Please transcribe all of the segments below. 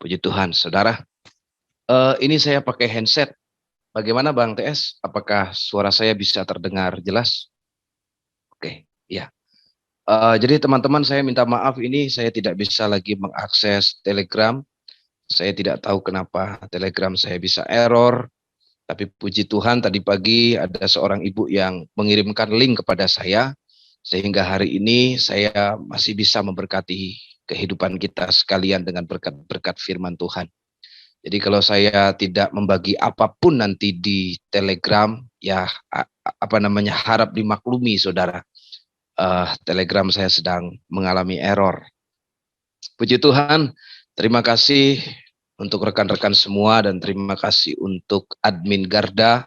Puji Tuhan, saudara. Ini saya pakai handset. Bagaimana Bang TS? Apakah suara saya bisa terdengar jelas? Oke, ya. Jadi teman-teman, saya minta maaf, ini saya tidak bisa lagi mengakses Telegram. Saya tidak tahu kenapa Telegram saya bisa error. Tapi puji Tuhan, tadi pagi ada seorang ibu yang mengirimkan link kepada saya, sehingga hari ini saya masih bisa memberkati kehidupan kita sekalian dengan berkat-berkat firman Tuhan. Jadi kalau saya tidak membagi apapun nanti di Telegram, ya harap dimaklumi saudara. Telegram saya sedang mengalami error. Puji Tuhan, terima kasih untuk rekan-rekan semua dan terima kasih untuk admin Garda,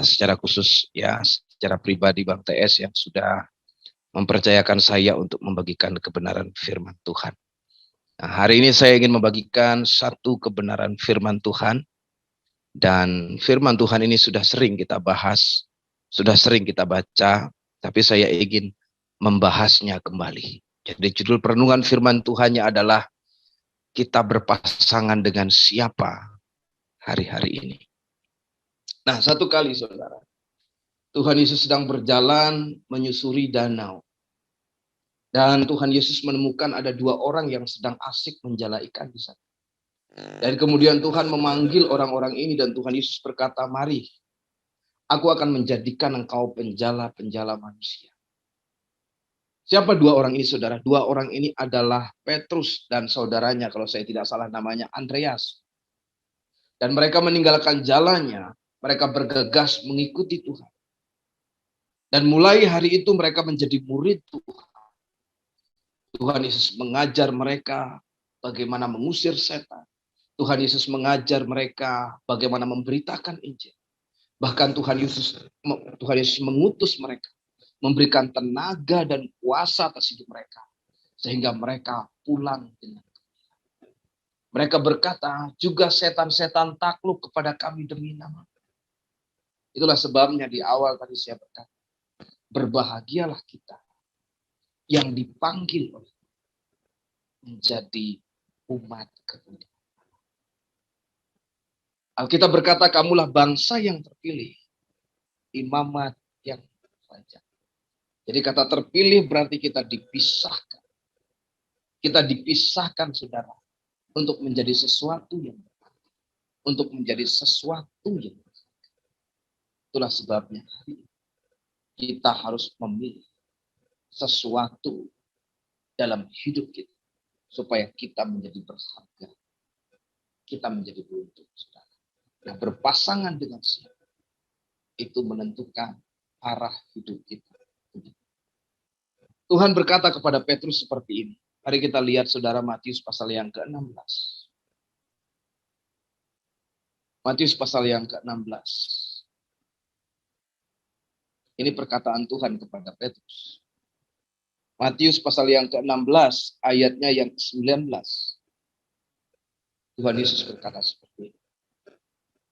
secara khusus ya secara pribadi Bang TS yang sudah mempercayakan saya untuk membagikan kebenaran firman Tuhan. Nah, hari ini saya ingin membagikan satu kebenaran firman Tuhan, dan firman Tuhan ini sudah sering kita bahas, sudah sering kita baca, tapi saya ingin membahasnya kembali. Jadi judul perenungan firman Tuhannya adalah kita berpasangan dengan siapa hari-hari ini. Nah, satu kali saudara, Tuhan Yesus sedang berjalan menyusuri danau. Dan Tuhan Yesus menemukan ada dua orang yang sedang asik menjala ikan di sana. Dan kemudian Tuhan memanggil orang-orang ini dan Tuhan Yesus berkata, "Mari, aku akan menjadikan engkau penjala-penjala manusia." Siapa dua orang ini saudara? Dua orang ini adalah Petrus dan saudaranya, kalau saya tidak salah namanya Andreas. Dan mereka meninggalkan jalannya, mereka bergegas mengikuti Tuhan. Dan mulai hari itu mereka menjadi murid Tuhan. Tuhan Yesus mengajar mereka bagaimana mengusir setan. Tuhan Yesus mengajar mereka bagaimana memberitakan Injil. Bahkan Tuhan Yesus mengutus mereka, memberikan tenaga dan kuasa atas hidup mereka, sehingga mereka pulang dengan gembira. Mereka berkata, juga setan-setan takluk kepada kami demi nama. Itulah sebabnya di awal tadi saya berkata, berbahagialah kita yang dipanggil oleh menjadi umat kemuliaan. Alkitab berkata, kamulah bangsa yang terpilih, imamat yang raja. Jadi kata terpilih berarti kita dipisahkan. Kita dipisahkan saudara, untuk menjadi sesuatu yang berarti, untuk menjadi sesuatu yang berarti. Itulah sebabnya kita harus memilih sesuatu dalam hidup kita, supaya kita menjadi berharga, kita menjadi beruntung saudara. Nah, berpasangan dengan siapa itu menentukan arah hidup kita. Tuhan berkata kepada Petrus seperti ini. Mari kita lihat saudara Matius pasal yang ke-16. Matius pasal yang ke-16. Ini perkataan Tuhan kepada Petrus. Matius pasal yang ke-16 ayatnya yang ke-19. Tuhan Yesus berkata seperti ini.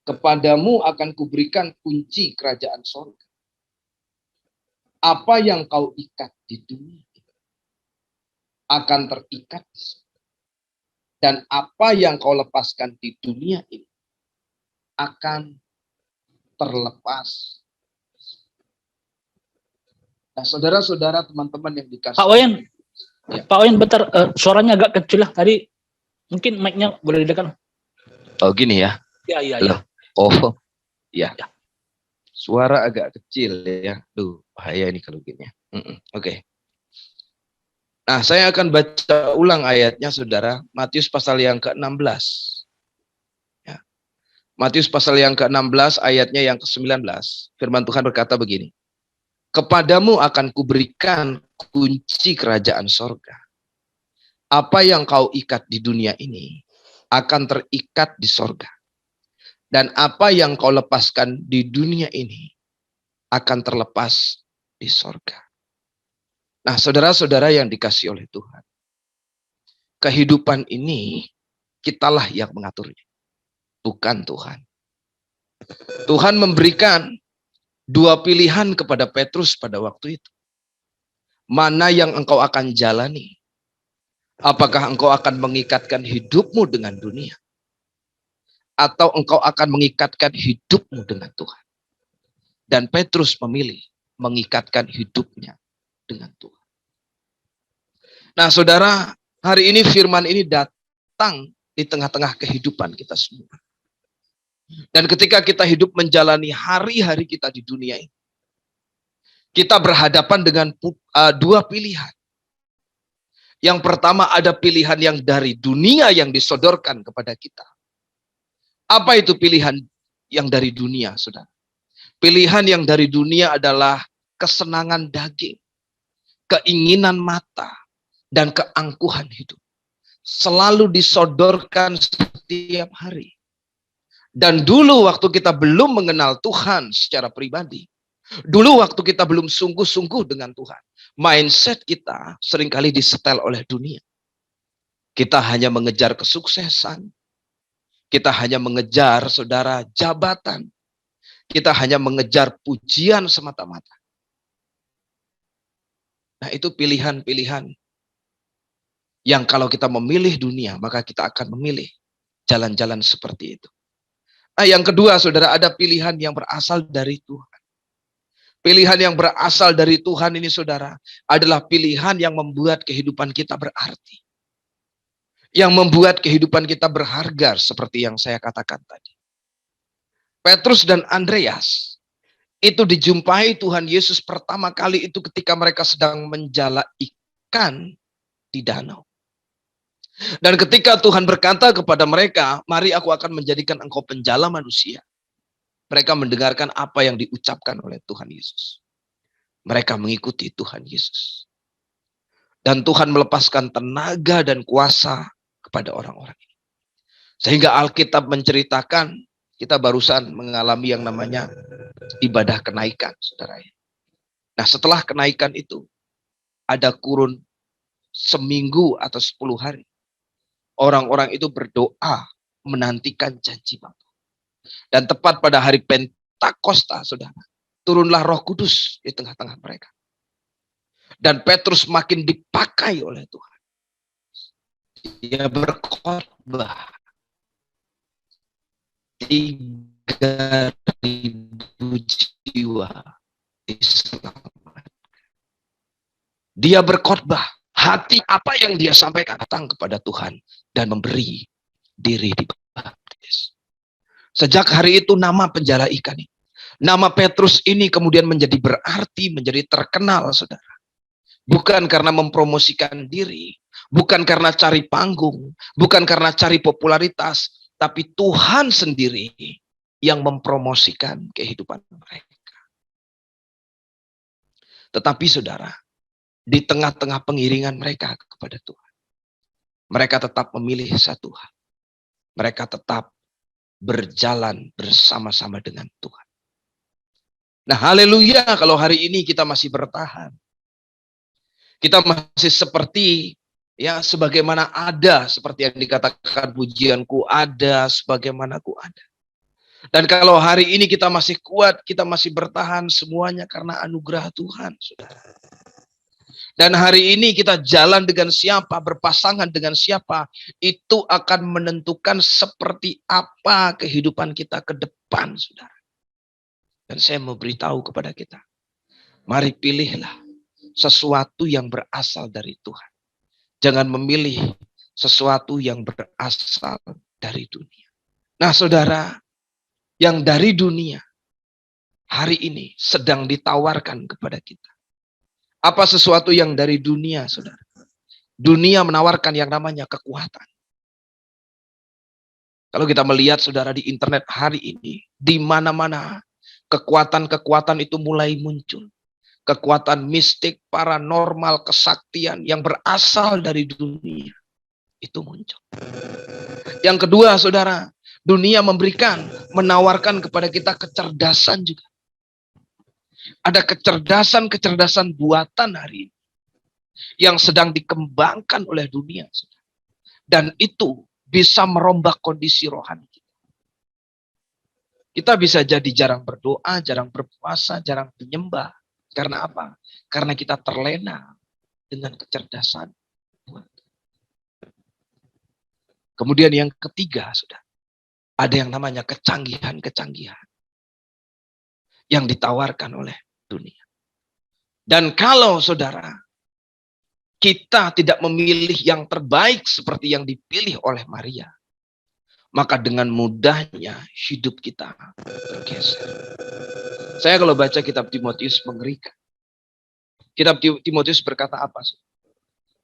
Kepadamu akan kuberikan kunci kerajaan sorga. Apa yang kau ikat di dunia akan terikat di sorga. Dan apa yang kau lepaskan di dunia ini akan terlepas. Nah, saudara-saudara, teman-teman yang dikasih. Pak Wayan, ya. Pak Wayan, bentar, suaranya agak kecil lah. Tadi mungkin mic-nya boleh didekat. Oh gini ya? Ya. Oh ya. Suara agak kecil ya. Duh, bahaya ini kalau gini ya. Oke. Nah, saya akan baca ulang ayatnya saudara. Matius pasal yang ke-16. Ya. Matius pasal yang ke-16 ayatnya yang ke-19. Firman Tuhan berkata begini. Kepadamu akan kuberikan kunci kerajaan sorga. Apa yang kau ikat di dunia ini akan terikat di sorga. Dan apa yang kau lepaskan di dunia ini akan terlepas di sorga. Nah, saudara-saudara yang dikasihi oleh Tuhan. Kehidupan ini kitalah yang mengaturnya. Bukan Tuhan. Tuhan memberikan dua pilihan kepada Petrus pada waktu itu. Mana yang engkau akan jalani? Apakah engkau akan mengikatkan hidupmu dengan dunia? Atau engkau akan mengikatkan hidupmu dengan Tuhan? Dan Petrus memilih mengikatkan hidupnya dengan Tuhan. Nah saudara, hari ini firman ini datang di tengah-tengah kehidupan kita semua. Dan ketika kita hidup menjalani hari-hari kita di dunia ini, kita berhadapan dengan dua pilihan. Yang pertama ada pilihan yang dari dunia yang disodorkan kepada kita. Apa itu pilihan yang dari dunia, saudara? Pilihan yang dari dunia adalah kesenangan daging, keinginan mata, dan keangkuhan hidup. Selalu disodorkan setiap hari. Dan dulu waktu kita belum mengenal Tuhan secara pribadi, dulu waktu kita belum sungguh-sungguh dengan Tuhan, mindset kita seringkali disetel oleh dunia. Kita hanya mengejar kesuksesan. Kita hanya mengejar, saudara, jabatan. Kita hanya mengejar pujian semata-mata. Nah, itu pilihan-pilihan yang kalau kita memilih dunia, maka kita akan memilih jalan-jalan seperti itu. Nah, yang kedua, saudara, ada pilihan yang berasal dari Tuhan. Pilihan yang berasal dari Tuhan ini, saudara, adalah pilihan yang membuat kehidupan kita berarti. Yang membuat kehidupan kita berharga, seperti yang saya katakan tadi. Petrus dan Andreas itu dijumpai Tuhan Yesus pertama kali itu ketika mereka sedang menjala ikan di danau. Dan ketika Tuhan berkata kepada mereka, mari aku akan menjadikan engkau penjala manusia. Mereka mendengarkan apa yang diucapkan oleh Tuhan Yesus. Mereka mengikuti Tuhan Yesus. Dan Tuhan melepaskan tenaga dan kuasa kepada orang-orang ini. Sehingga Alkitab menceritakan, kita barusan mengalami yang namanya ibadah kenaikan, saudara. Nah, setelah kenaikan itu, ada kurun seminggu atau 10 hari. Orang-orang itu berdoa menantikan janji Bapa. Dan tepat pada hari Pentakosta, saudara, turunlah Roh Kudus di tengah-tengah mereka. Dan Petrus makin dipakai oleh Tuhan. Dia berkhotbah 3.000 jiwa diselamatkan. Dia berkhotbah, hati apa yang dia sampaikan datang kepada Tuhan dan memberi diri dibaptis. Sejak hari itu nama penjala ikan ini, nama Petrus ini kemudian menjadi berarti, menjadi terkenal, saudara. Bukan karena mempromosikan diri, bukan karena cari panggung, bukan karena cari popularitas, tapi Tuhan sendiri yang mempromosikan kehidupan mereka. Tetapi saudara, di tengah-tengah pengiringan mereka kepada Tuhan, mereka tetap memilih satu hal. Mereka tetap berjalan bersama-sama dengan Tuhan. Nah, haleluya kalau hari ini kita masih bertahan. Kita masih seperti, ya, sebagaimana ada, seperti yang dikatakan pujianku ada, sebagaimana ku ada. Dan kalau hari ini kita masih kuat, kita masih bertahan, semuanya karena anugerah Tuhan, saudara. Dan hari ini kita jalan dengan siapa, berpasangan dengan siapa, itu akan menentukan seperti apa kehidupan kita ke depan, saudara. Dan saya mau beritahu kepada kita, mari pilihlah sesuatu yang berasal dari Tuhan. Jangan memilih sesuatu yang berasal dari dunia. Nah saudara, yang dari dunia hari ini sedang ditawarkan kepada kita. Apa sesuatu yang dari dunia, saudara? Dunia menawarkan yang namanya kekuatan. Kalau kita melihat, saudara, di internet hari ini, di mana-mana kekuatan-kekuatan itu mulai muncul. Kekuatan mistik, paranormal, kesaktian yang berasal dari dunia itu muncul. Yang kedua, saudara, dunia menawarkan kepada kita kecerdasan juga. Ada kecerdasan buatan hari ini yang sedang dikembangkan oleh dunia. Dan itu bisa merombak kondisi rohani kita. Kita bisa jadi jarang berdoa, jarang berpuasa, jarang menyembah. Karena apa? Karena kita terlena dengan kecerdasan buatan. Kemudian yang ketiga, sudah ada yang namanya kecanggihan-kecanggihan yang ditawarkan oleh dunia. Dan kalau saudara, kita tidak memilih yang terbaik seperti yang dipilih oleh Maria, maka dengan mudahnya hidup kita bergeser. Saya kalau baca kitab Timotius mengerikan. Kitab Timotius berkata apa?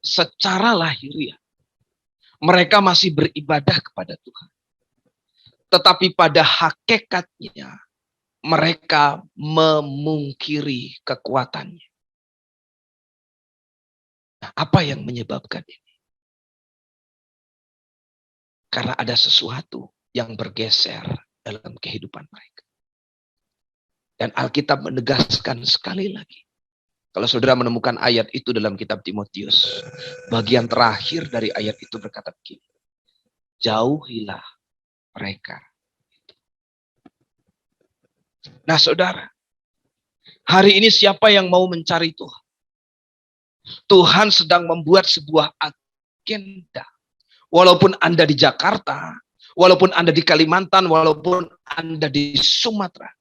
Secara lahiriah, mereka masih beribadah kepada Tuhan. Tetapi pada hakikatnya, mereka memungkiri kekuatannya. Nah, apa yang menyebabkan ini? Karena ada sesuatu yang bergeser dalam kehidupan mereka. Dan Alkitab menegaskan sekali lagi. Kalau saudara menemukan ayat itu dalam kitab Timotius, bagian terakhir dari ayat itu berkata begini. Jauhilah mereka. Nah saudara, hari ini siapa yang mau mencari Tuhan? Tuhan sedang membuat sebuah agenda. Walaupun Anda di Jakarta, walaupun Anda di Kalimantan, walaupun Anda di Sumatera.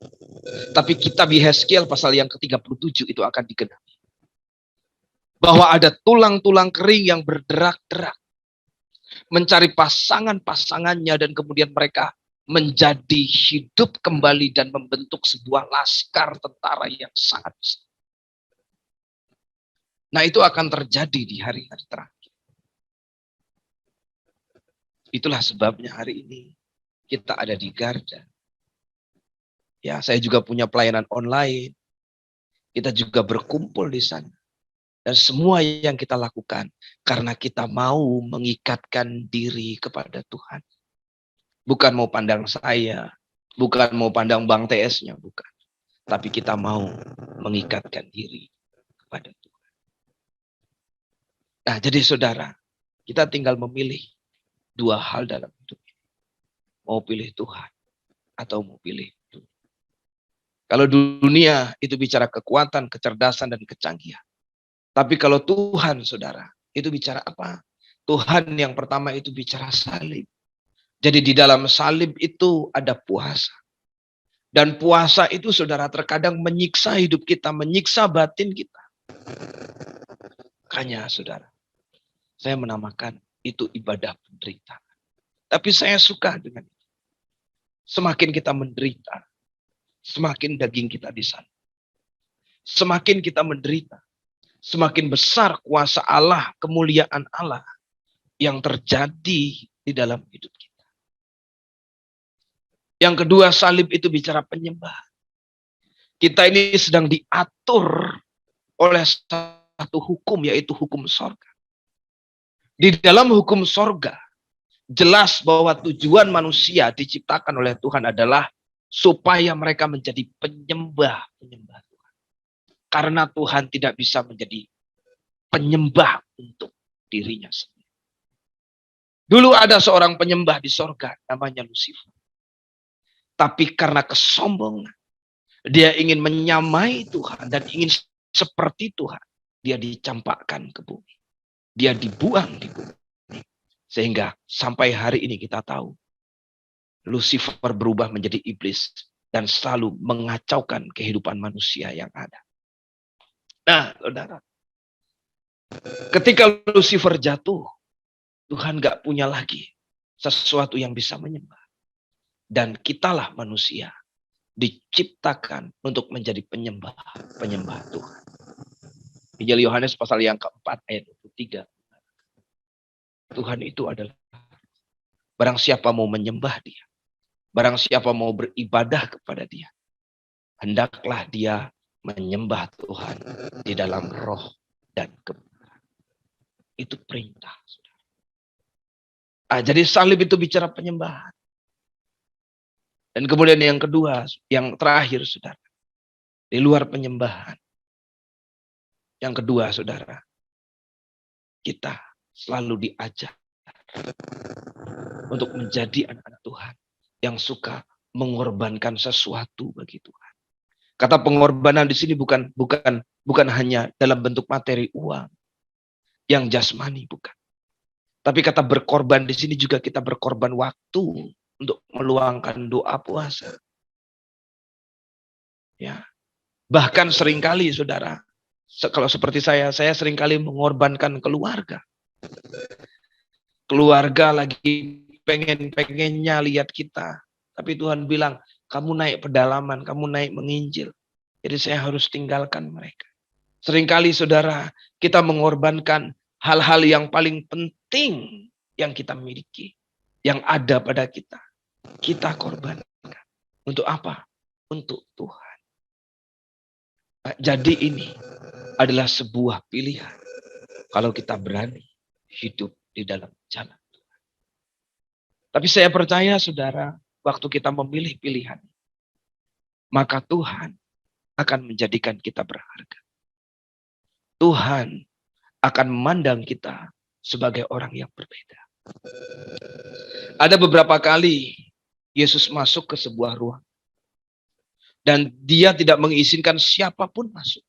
Tapi kitab Yeskiel pasal yang ke-37 itu akan digenapi. Bahwa ada tulang-tulang kering yang berderak-derak. Mencari pasangan-pasangannya dan kemudian mereka menjadi hidup kembali dan membentuk sebuah laskar tentara yang sangat besar. Nah itu akan terjadi di hari-hari terakhir. Itulah sebabnya hari ini kita ada di Garda. Ya, saya juga punya pelayanan online. Kita juga berkumpul di sana. Dan semua yang kita lakukan karena kita mau mengikatkan diri kepada Tuhan. Bukan mau pandang saya, bukan mau pandang Bang TS-nya, bukan. Tapi kita mau mengikatkan diri kepada Tuhan. Nah, jadi saudara, kita tinggal memilih dua hal dalam hidup ini. Mau pilih Tuhan atau mau pilih dunia. Kalau dunia itu bicara kekuatan, kecerdasan, dan kecanggihan. Tapi kalau Tuhan, saudara, itu bicara apa? Tuhan yang pertama itu bicara salib. Jadi di dalam salib itu ada puasa. Dan puasa itu saudara terkadang menyiksa hidup kita, menyiksa batin kita. Makanya saudara, saya menamakan itu ibadah penderitaan. Tapi saya suka dengan itu. Semakin kita menderita, semakin daging kita di sana. Semakin kita menderita, semakin besar kuasa Allah, kemuliaan Allah yang terjadi di dalam hidup kita. Yang kedua, salib itu bicara penyembahan. Kita ini sedang diatur oleh satu hukum, yaitu hukum sorga. Di dalam hukum sorga, jelas bahwa tujuan manusia diciptakan oleh Tuhan adalah supaya mereka menjadi penyembah-penyembah Tuhan. Karena Tuhan tidak bisa menjadi penyembah untuk dirinya sendiri. Dulu ada seorang penyembah di sorga, namanya Lucifer. Tapi karena kesombongan, dia ingin menyamai Tuhan dan ingin seperti Tuhan. Dia dicampakkan ke bumi. Dia dibuang di bumi. Sehingga sampai hari ini kita tahu, Lucifer berubah menjadi iblis dan selalu mengacaukan kehidupan manusia yang ada. Nah, saudara, ketika Lucifer jatuh, Tuhan gak punya lagi sesuatu yang bisa menyembah. Dan kitalah manusia diciptakan untuk menjadi penyembah Tuhan. Injil Yohanes pasal yang keempat ayat 23. Tuhan itu adalah barang siapa mau menyembah dia, barang siapa mau beribadah kepada dia, hendaklah dia menyembah Tuhan di dalam roh dan kebenaran. Itu perintah. Jadi salib itu bicara penyembahan. Dan kemudian yang kedua, yang terakhir saudara, di luar penyembahan. Yang kedua saudara, kita selalu diajar untuk menjadi anak-anak Tuhan yang suka mengorbankan sesuatu bagi Tuhan. Kata pengorbanan di sini bukan hanya dalam bentuk materi uang yang jasmani, bukan. Tapi kata berkorban di sini juga kita berkorban waktu untuk meluangkan doa puasa. Ya. Bahkan seringkali saudara, kalau seperti saya seringkali mengorbankan keluarga. Keluarga lagi pengen-pengennya lihat kita. Tapi Tuhan bilang, kamu naik pedalaman, kamu naik menginjil. Jadi saya harus tinggalkan mereka. Seringkali saudara, kita mengorbankan hal-hal yang paling penting yang kita miliki. Yang ada pada kita. Kita korbankan. Untuk apa? Untuk Tuhan. Nah, jadi ini adalah sebuah pilihan. Kalau kita berani hidup di dalam jalan Tuhan. Tapi saya percaya saudara, waktu kita memilih pilihan, maka Tuhan akan menjadikan kita berharga. Tuhan akan memandang kita sebagai orang yang berbeda. Ada beberapa kali Yesus masuk ke sebuah ruang. Dan dia tidak mengizinkan siapapun masuk.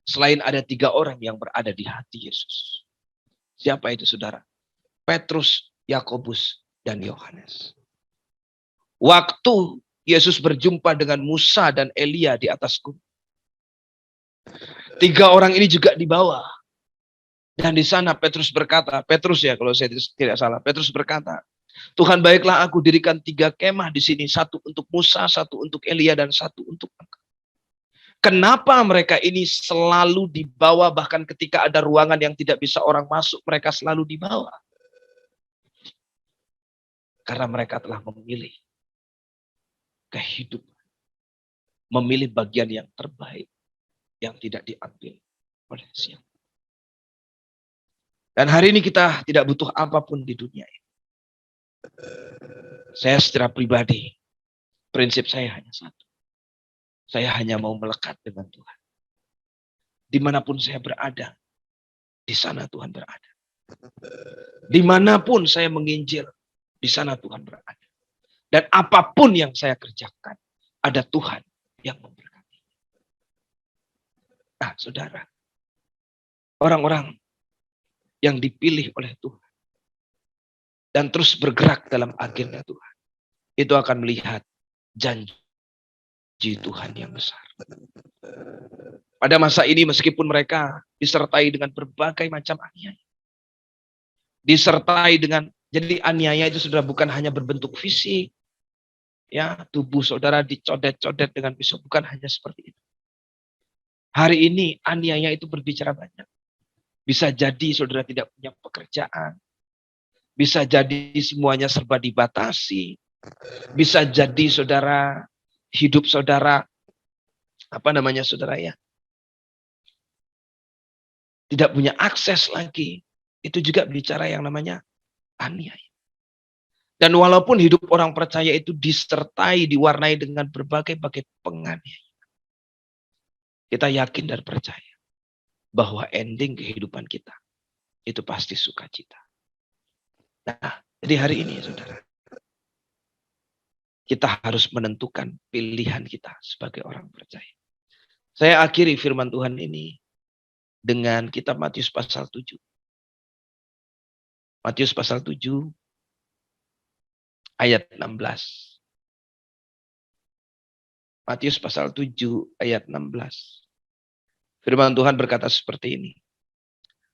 Selain ada 3 orang yang berada di hati Yesus. Siapa itu saudara? Petrus, Yakobus, dan Yohanes. Waktu Yesus berjumpa dengan Musa dan Elia di atas gunung. 3 orang ini juga dibawa. Dan di sana Petrus berkata, Petrus ya kalau saya tidak salah, Petrus berkata, Tuhan baiklah aku dirikan 3 kemah di sini, 1 untuk Musa, 1 untuk Elia, dan 1 untuk engkau. Kenapa mereka ini selalu dibawa, bahkan ketika ada ruangan yang tidak bisa orang masuk, mereka selalu dibawa? Karena mereka telah memilih kehidupan, memilih bagian yang terbaik, yang tidak diambil oleh siapa. Dan hari ini kita tidak butuh apapun di dunia ini. Saya secara pribadi, prinsip saya hanya satu. Saya hanya mau melekat dengan Tuhan. Dimanapun saya berada, di sana Tuhan berada. Dimanapun saya menginjil, di sana Tuhan berada. Dan apapun yang saya kerjakan, ada Tuhan yang memberkati. Nah, saudara, orang-orang yang dipilih oleh Tuhan dan terus bergerak dalam agenda Tuhan, itu akan melihat janji Tuhan yang besar. Pada masa ini meskipun mereka disertai dengan berbagai macam aniaya, disertai dengan, jadi aniaya itu sudah bukan hanya berbentuk fisik, ya, tubuh saudara dicodet-codet dengan pisau, bukan hanya seperti itu. Hari ini aniaya itu berbicara banyak. Bisa jadi saudara tidak punya pekerjaan. Bisa jadi semuanya serba dibatasi. Bisa jadi saudara, hidup saudara, saudara ya, tidak punya akses lagi. Itu juga bicara yang namanya aniaya. Dan walaupun hidup orang percaya itu disertai, diwarnai dengan berbagai-bagai penganiayaan, kita yakin dan percaya bahwa ending kehidupan kita itu pasti sukacita. Nah, jadi hari ini saudara, kita harus menentukan pilihan kita sebagai orang percaya. Saya akhiri firman Tuhan ini dengan kitab Matius pasal 7. Matius pasal 7 ayat 16. Matius pasal 7 ayat 16. Firman Tuhan berkata seperti ini.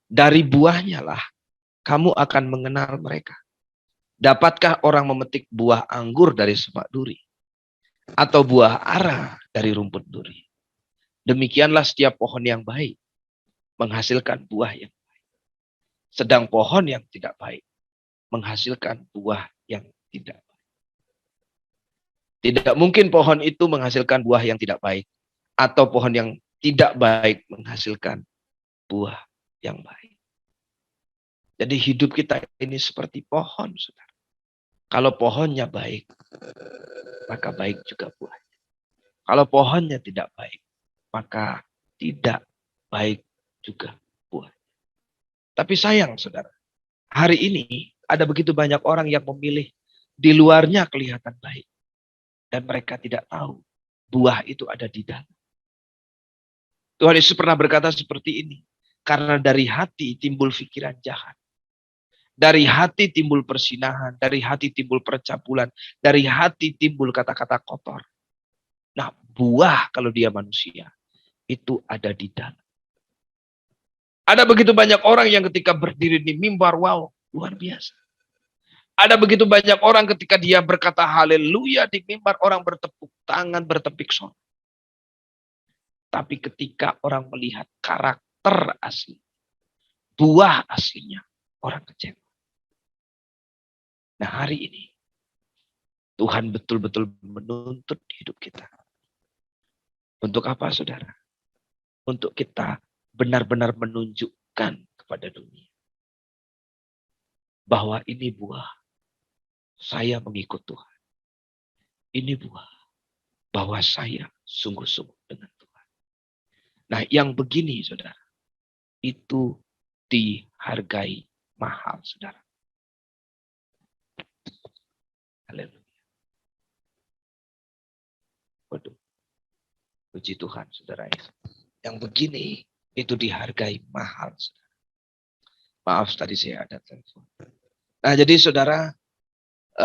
Dari buahnya lah kamu akan mengenal mereka. Dapatkah orang memetik buah anggur dari semak duri? Atau buah ara dari rumput duri? Demikianlah setiap pohon yang baik menghasilkan buah yang baik. Sedang pohon yang tidak baik menghasilkan buah yang tidak baik. Tidak mungkin pohon itu menghasilkan buah yang tidak baik. Atau pohon yang tidak baik menghasilkan buah yang baik. Jadi hidup kita ini seperti pohon, saudara. Kalau pohonnya baik, maka baik juga buahnya. Kalau pohonnya tidak baik, maka tidak baik juga buahnya. Tapi sayang, saudara, hari ini ada begitu banyak orang yang memilih di luarnya kelihatan baik. Dan mereka tidak tahu buah itu ada di dalam. Tuhan Yesus pernah berkata seperti ini. Karena dari hati timbul pikiran jahat. Dari hati timbul persinahan, dari hati timbul percabulan, dari hati timbul kata-kata kotor. Nah, buah kalau dia manusia, itu ada di dalam. Ada begitu banyak orang yang ketika berdiri di mimbar, wow, luar biasa. Ada begitu banyak orang ketika dia berkata haleluya di mimbar, orang bertepuk tangan, bertepik sono. Tapi ketika orang melihat karakter asli, buah aslinya, orang kecewa. Nah, hari ini Tuhan betul-betul menuntut hidup kita. Untuk apa, saudara? Untuk kita benar-benar menunjukkan kepada dunia bahwa ini buah saya mengikut Tuhan. Ini buah bahwa saya sungguh-sungguh dengan Tuhan. Nah, yang begini, saudara, itu dihargai mahal, saudara. Haleluya. Waduh. Puji Tuhan, saudara. Yang begini itu dihargai mahal, saudara. Maaf, tadi saya ada telepon. Nah, jadi saudara,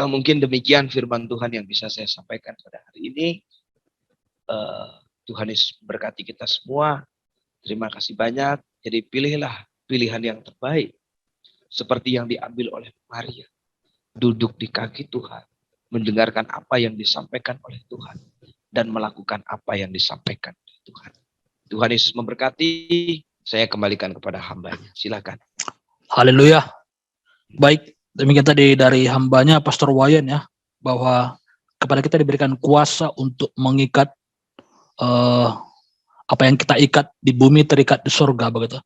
mungkin demikian firman Tuhan yang bisa saya sampaikan pada hari ini. Tuhan Yesus berkati kita semua. Terima kasih banyak. Jadi pilihlah pilihan yang terbaik. Seperti yang diambil oleh Maria. Duduk di kaki Tuhan. Mendengarkan apa yang disampaikan oleh Tuhan. Dan melakukan apa yang disampaikan oleh Tuhan. Tuhan Yesus memberkati. Saya kembalikan kepada hambanya. Silakan. Haleluya. Baik, demikian tadi dari hambanya Pastor Wayan ya, bahwa kepada kita diberikan kuasa untuk mengikat apa yang kita ikat di bumi terikat di surga begitu.